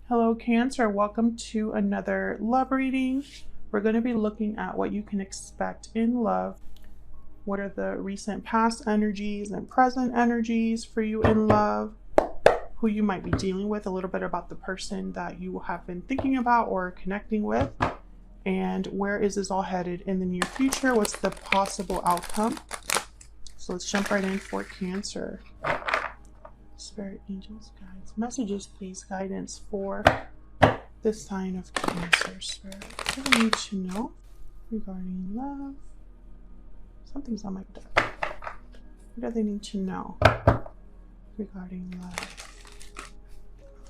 Hello, Cancer. Welcome to another love reading. We're going to be looking at what you can expect in love. What are the recent past energies and present energies for you in love? Who you might be dealing with, a little bit about the person that you have been thinking about or connecting with. And where is this all headed in the near future? What's the possible outcome? So let's jump right in for Cancer. Spirit, angels, guides, messages, please, guidance for this sign of Cancer. Spirit, what do we need to know regarding love? Something's on my deck. What do they need to know regarding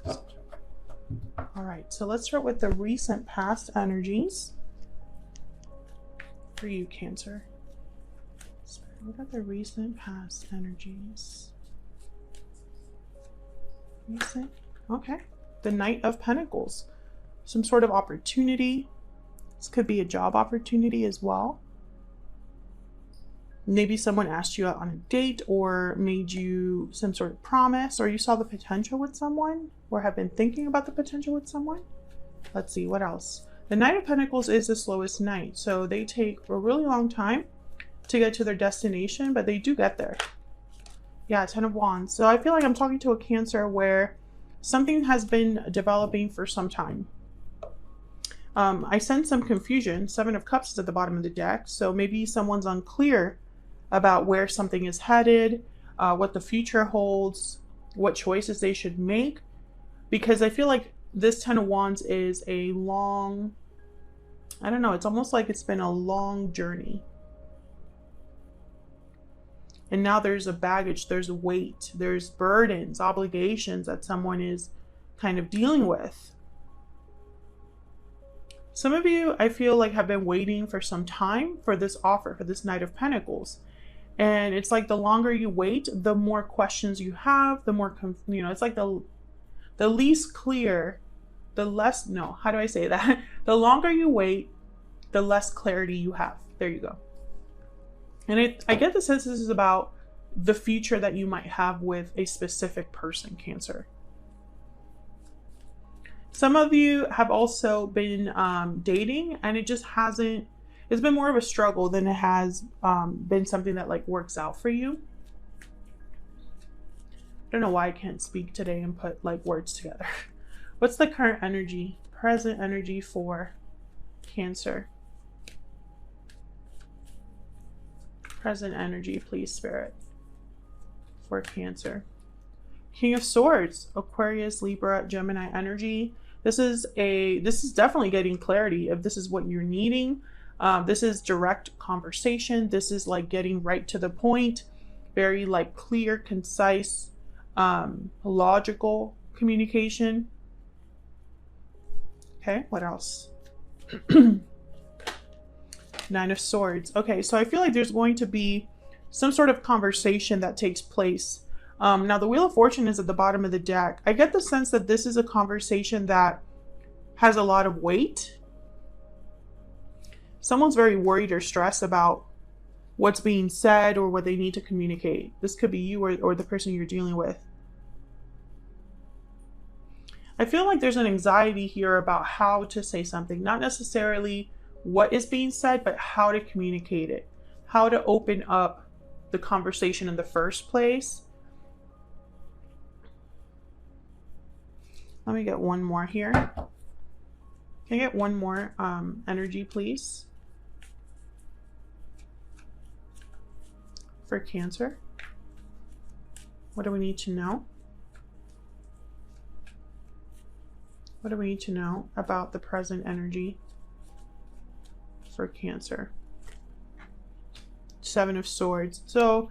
love? All right, so let's start with the recent past energies for you, Cancer. Spirit, what are the recent past energies? Recent. Okay. The Knight of Pentacles. Some sort of opportunity. This could be a job opportunity as well. Maybe someone asked you out on a date or made you some sort of promise, or you saw the potential with someone or have been thinking about the potential with someone. Let's see, what else? The Knight of Pentacles is the slowest knight, so they take a really long time to get to their destination, but they do get there. Yeah, Ten of Wands. So I feel like I'm talking to a Cancer where something has been developing for some time. I sense some confusion. Seven of Cups is at the bottom of the deck. So maybe someone's unclear about where something is headed, what the future holds, what choices they should make. Because I feel like this Ten of Wands is a long, I don't know, it's almost like it's been a long journey. And now there's a baggage, there's a weight, there's burdens, obligations that someone is kind of dealing with. Some of you, I feel like, have been waiting for some time for this offer, for this Knight of Pentacles. And it's like the longer you wait, the more questions you have, the more, it's like the least clear, the less, no, how do I say that? The longer you wait, the less clarity you have. There you go. And I get the sense this is about the future that you might have with a specific person, Cancer. Some of you have also been dating, and it just hasn't, it's been more of a struggle than it has been something that like works out for you. I don't know why I can't speak today and put like words together. What's the current energy, present energy for Cancer? Present energy, please, Spirit, for Cancer. King of Swords, Aquarius, Libra, Gemini energy. This is definitely getting clarity if this is what you're needing. This is direct conversation. This is like getting right to the point, very like clear, concise, logical communication. Okay, what else? Nine of Swords. Okay, so I feel like there's going to be some sort of conversation that takes place. Now, the Wheel of Fortune is at the bottom of the deck. I get the sense that this is a conversation that has a lot of weight. Someone's very worried or stressed about what's being said or what they need to communicate. This could be you or the person you're dealing with. I feel like there's an anxiety here about how to say something, not necessarily what is being said, but how to communicate it, how to open up the conversation in the first place. Let me get one more here. Can I get one more energy, please? For Cancer. What do we need to know? What do we need to know about the present energy for Cancer? Seven of Swords. So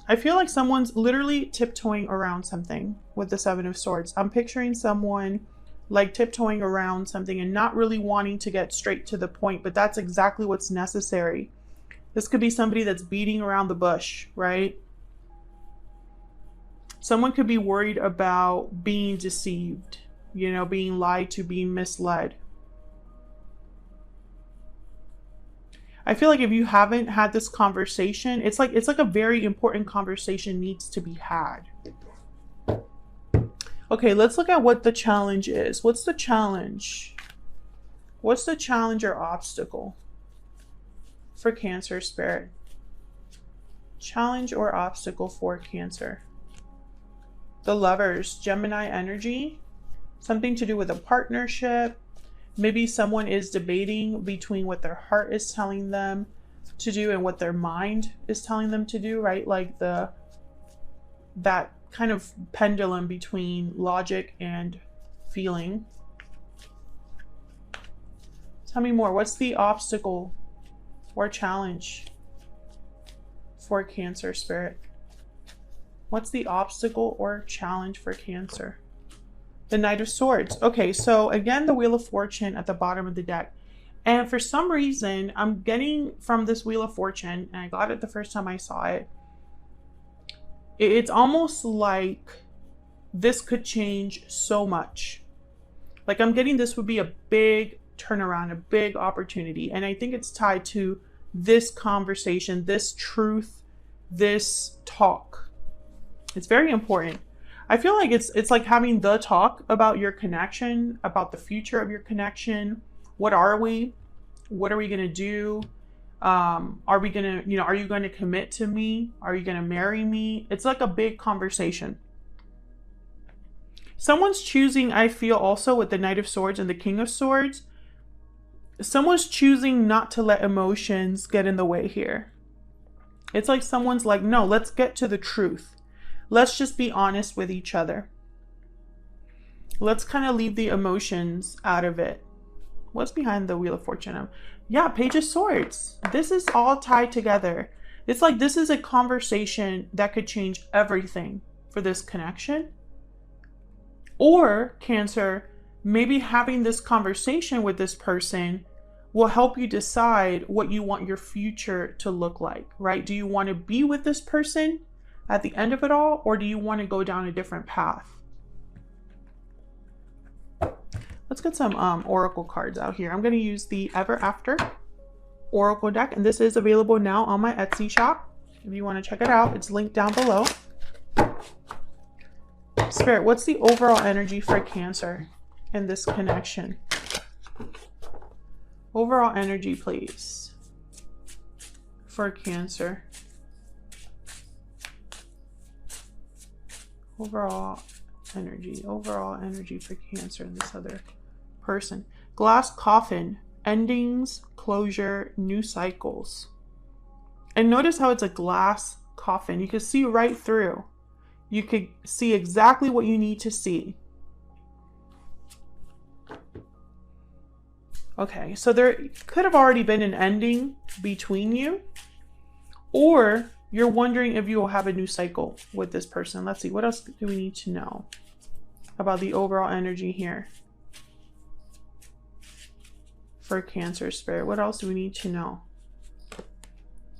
I feel like someone's literally tiptoeing around something with the Seven of Swords. I'm picturing someone like tiptoeing around something and not really wanting to get straight to the point, but that's exactly what's necessary. This could be somebody that's beating around the bush, right? Someone could be worried about being deceived, being lied to, being misled. I feel like if you haven't had this conversation, it's like a very important conversation needs to be had. Okay, let's look at what the challenge is. What's the challenge? What's the challenge or obstacle for Cancer Spirit? Challenge or obstacle for Cancer. The Lovers, Gemini energy, something to do with a partnership. Maybe someone is debating between what their heart is telling them to do and what their mind is telling them to do, right? Like that kind of pendulum between logic and feeling. Tell me more. What's the obstacle or challenge for Cancer Spirit? What's the obstacle or challenge for Cancer? The Knight of Swords. Okay, so again, the Wheel of Fortune at the bottom of the deck. And for some reason, I'm getting from this Wheel of Fortune, and I got it the first time I saw it, it's almost like this could change so much. Like I'm getting this would be a big turnaround, a big opportunity. And I think it's tied to this conversation, this truth, this talk. It's very important. I feel like it's like having the talk about your connection, about the future of your connection. What are we? What are we going to do? Are we going to, are you going to commit to me? Are you going to marry me? It's like a big conversation. Someone's choosing, I feel also with the Knight of Swords and the King of Swords, someone's choosing not to let emotions get in the way here. It's like someone's like, no, let's get to the truth. Let's just be honest with each other. Let's kind of leave the emotions out of it. What's behind the Wheel of Fortune? Yeah, Page of Swords. This is all tied together. It's like this is a conversation that could change everything for this connection. Or Cancer, maybe having this conversation with this person will help you decide what you want your future to look like, right? Do you want to be with this person at the end of it all, or do you want to go down a different path? Let's get some oracle cards out here. I'm going to use the Ever After oracle deck, and this is available now on my Etsy shop. If you want to check it out, it's linked down below. Spirit, what's the overall energy for Cancer in this connection? Overall energy, please, for Cancer. Overall energy for Cancer and this other person. Glass coffin, endings, closure, new cycles. And notice how it's a glass coffin. You can see right through. You could see exactly what you need to see. Okay, so there could have already been an ending between you, or you're wondering if you will have a new cycle with this person. Let's see, what else do we need to know about the overall energy here for Cancer Spirit? What else do we need to know?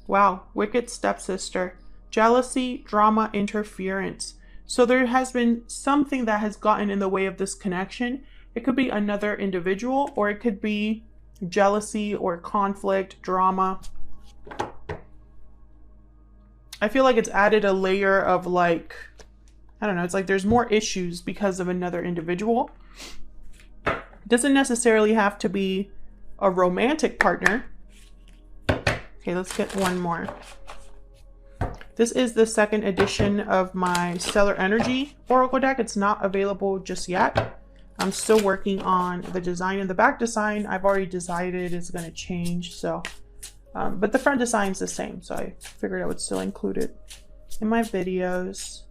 Wow, wicked stepsister, jealousy, drama, interference. So there has been something that has gotten in the way of this connection. It could be another individual, or it could be jealousy or conflict, drama. I feel like it's added a layer of like, I don't know, it's like there's more issues because of another individual. It doesn't necessarily have to be a romantic partner. Okay, let's get one more. This is the second edition of my Stellar Energy Oracle deck. It's not available just yet. I'm still working on the design, and the back design I've already decided is going to change. So, but the front design is the same. So I figured I would still include it in my videos.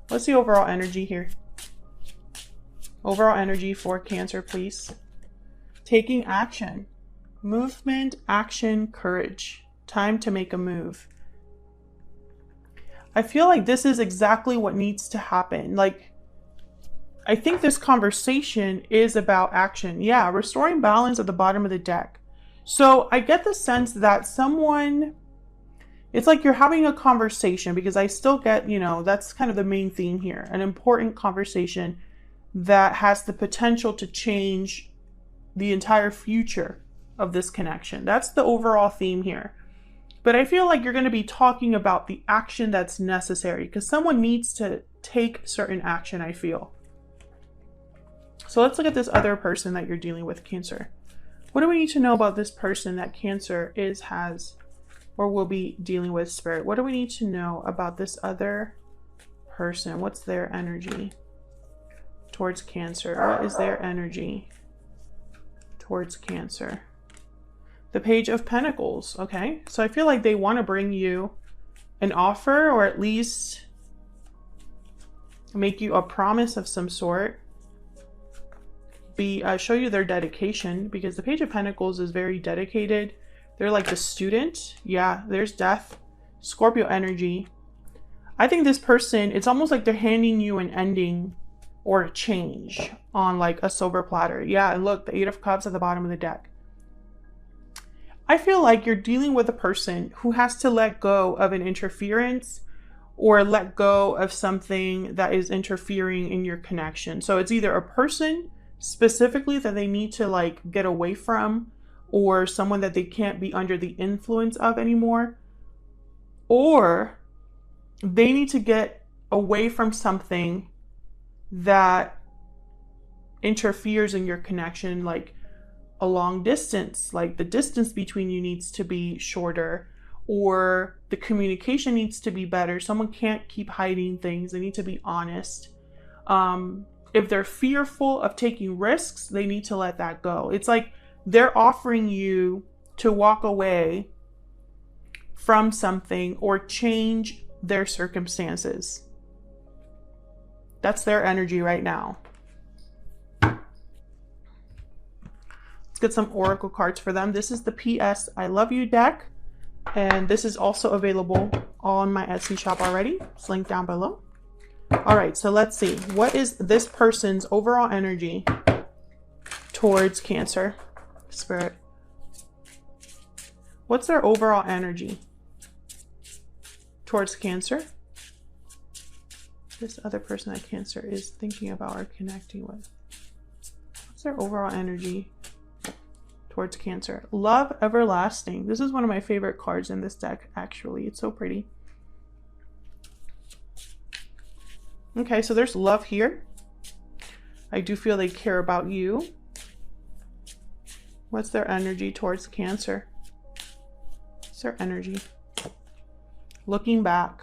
What's the overall energy here? Overall energy for Cancer, please. Taking action. Movement, action, courage. Time to make a move. I feel like this is exactly what needs to happen. Like, I think this conversation is about action. Yeah, restoring balance at the bottom of the deck. So I get the sense that someone, it's like you're having a conversation, because I still get, you know, that's kind of the main theme here. An important conversation that has the potential to change the entire future of this connection. That's the overall theme here. But I feel like you're going to be talking about the action that's necessary, because someone needs to take certain action, I feel. So let's look at this other person that you're dealing with, Cancer. What do we need to know about this person that Cancer has, or will be dealing with, Spirit? What do we need to know about this other person? What's their energy towards Cancer? What is their energy towards Cancer? The Page of Pentacles. Okay, so I feel like they want to bring you an offer, or at least make you a promise of some sort. Show you their dedication, because the Page of Pentacles is very dedicated. They're like the student. Yeah, there's Death, Scorpio energy. I think this person, it's almost like they're handing you an ending or a change on like a silver platter. Yeah, and look, the Eight of Cups at the bottom of the deck. I feel like you're dealing with a person who has to let go of an interference or let go of something that is interfering in your connection. So it's either a person specifically that they need to like get away from, or someone that they can't be under the influence of anymore, or they need to get away from something that interferes in your connection, like a long distance, like the distance between you needs to be shorter, or the communication needs to be better. Someone can't keep hiding things. They need to be honest. If they're fearful of taking risks, they need to let that go. It's like they're offering you to walk away from something or change their circumstances. That's their energy right now. Let's get some oracle cards for them. This is the PS I Love You deck, and this is also available on my Etsy shop already. It's linked down below. All right, so let's see. What is this person's overall energy towards Cancer? Spirit. What's their overall energy towards Cancer? This other person that Cancer is thinking about or connecting with. What's their overall energy towards Cancer? Love Everlasting. This is one of my favorite cards in this deck, actually. It's so pretty. Okay, so there's love here. I do feel they care about you. What's their energy towards Cancer? What's their energy? Looking back.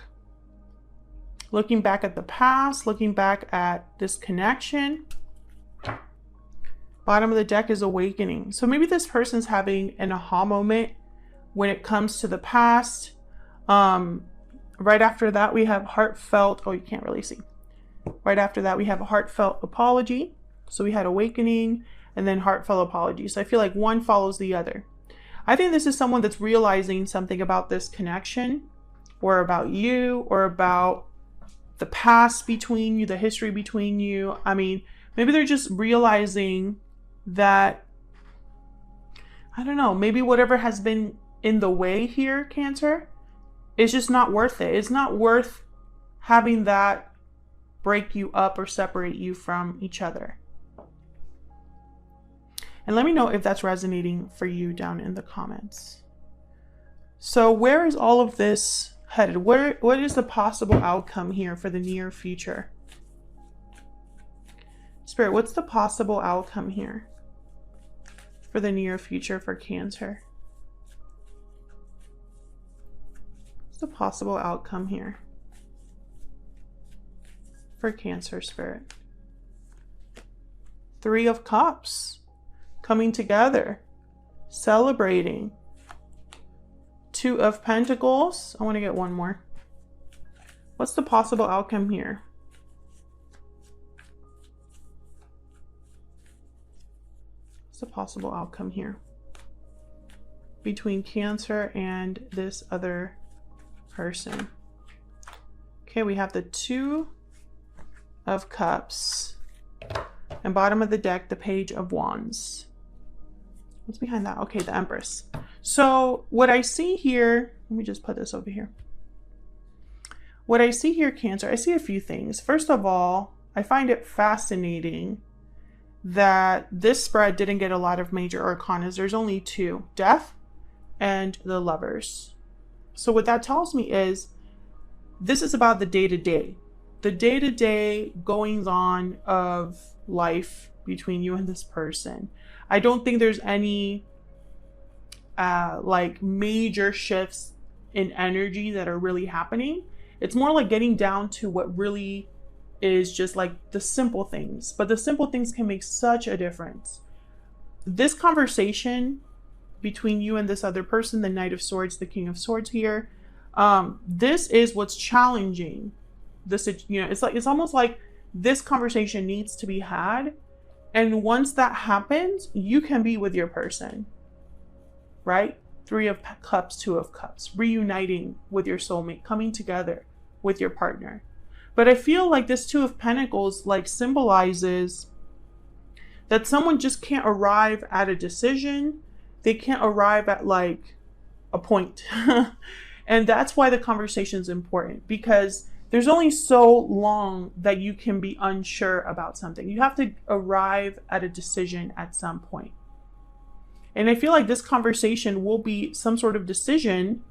Looking back at the past, looking back at this connection. Bottom of the deck is awakening. So maybe this person's having an aha moment when it comes to the past. Right after that, we have heartfelt. Oh, you can't really see. Right after that, we have a heartfelt apology. So we had awakening and then heartfelt apology. So I feel like one follows the other. I think this is someone that's realizing something about this connection, or about you, or about the past between you, the history between you. I mean, maybe they're just realizing that, I don't know, maybe whatever has been in the way here, Cancer, is just not worth it. It's not worth having that break you up or separate you from each other. And let me know if that's resonating for you down in the comments. So where is all of this headed? What is the possible outcome here for the near future? Spirit, what's the possible outcome here for the near future for Cancer? What's the possible outcome here for Cancer, Spirit? Three of Cups. Coming together. Celebrating. Two of Pentacles. I want to get one more. What's the possible outcome here? What's the possible outcome here between Cancer and this other person? Okay, we have the Two of Cups, and bottom of the deck, the Page of Wands. What's behind that? Okay, the Empress. So what I see here, let me just put this over here. What I see here, Cancer, I see a few things. First of all, I find it fascinating that this spread didn't get a lot of major arcanas. There's only two, Death and the Lovers. So what that tells me is this is about the day-to-day. The day-to-day goings on of life between you and this person. I don't think there's any like major shifts in energy that are really happening. It's more like getting down to what really is just like the simple things, but the simple things can make such a difference. This conversation between you and this other person, the Knight of Swords, the King of Swords here, this is what's challenging this. It's almost like this conversation needs to be had, and once that happens, you can be with your person, right? 3 of Cups, 2 of Cups, reuniting with your soulmate, coming together with your partner. But I feel like this 2 of Pentacles like symbolizes that someone just can't arrive at a decision. They can't arrive at like a point. And that's why the conversation is important, because there's only so long that you can be unsure about something. You have to arrive at a decision at some point. And I feel like this conversation will be some sort of decision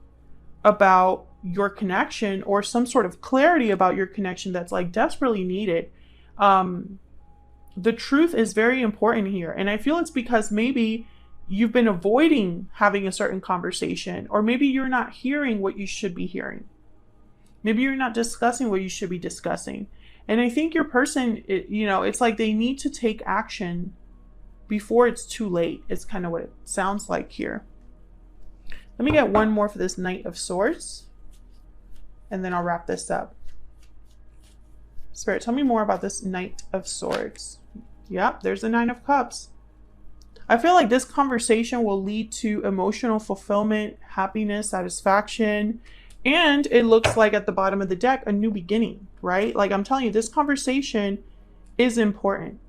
about your connection, or some sort of clarity about your connection that's like desperately needed. The truth is very important here. And I feel it's because maybe you've been avoiding having a certain conversation, or maybe you're not hearing what you should be hearing. Maybe you're not discussing what you should be discussing. And I think your person, it's like they need to take action before it's too late. It's kind of what it sounds like here. Let me get one more for this Knight of Swords, and then I'll wrap this up. Spirit, tell me more about this Knight of Swords. Yep, there's the 9 of Cups. I feel like this conversation will lead to emotional fulfillment, happiness, satisfaction, and it looks like at the bottom of the deck, a new beginning, right? Like I'm telling you, this conversation is important.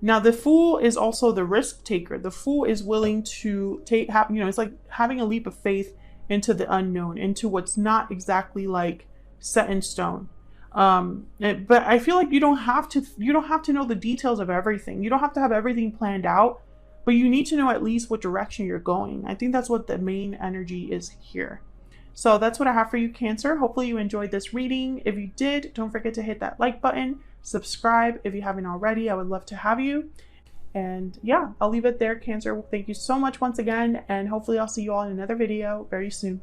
Now, the Fool is also the risk taker. The Fool is willing to it's like having a leap of faith into the unknown, into what's not exactly like set in stone. But I feel like you don't have to know the details of everything. You don't have to have everything planned out, but you need to know at least what direction you're going. I think that's what the main energy is here. So that's what I have for you, Cancer. Hopefully you enjoyed this reading. If you did, don't forget to hit that like button. Subscribe if you haven't already. I would love to have you. And yeah, I'll leave it there, Cancer. Thank you so much once again, and hopefully I'll see you all in another video very soon.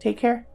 Take care.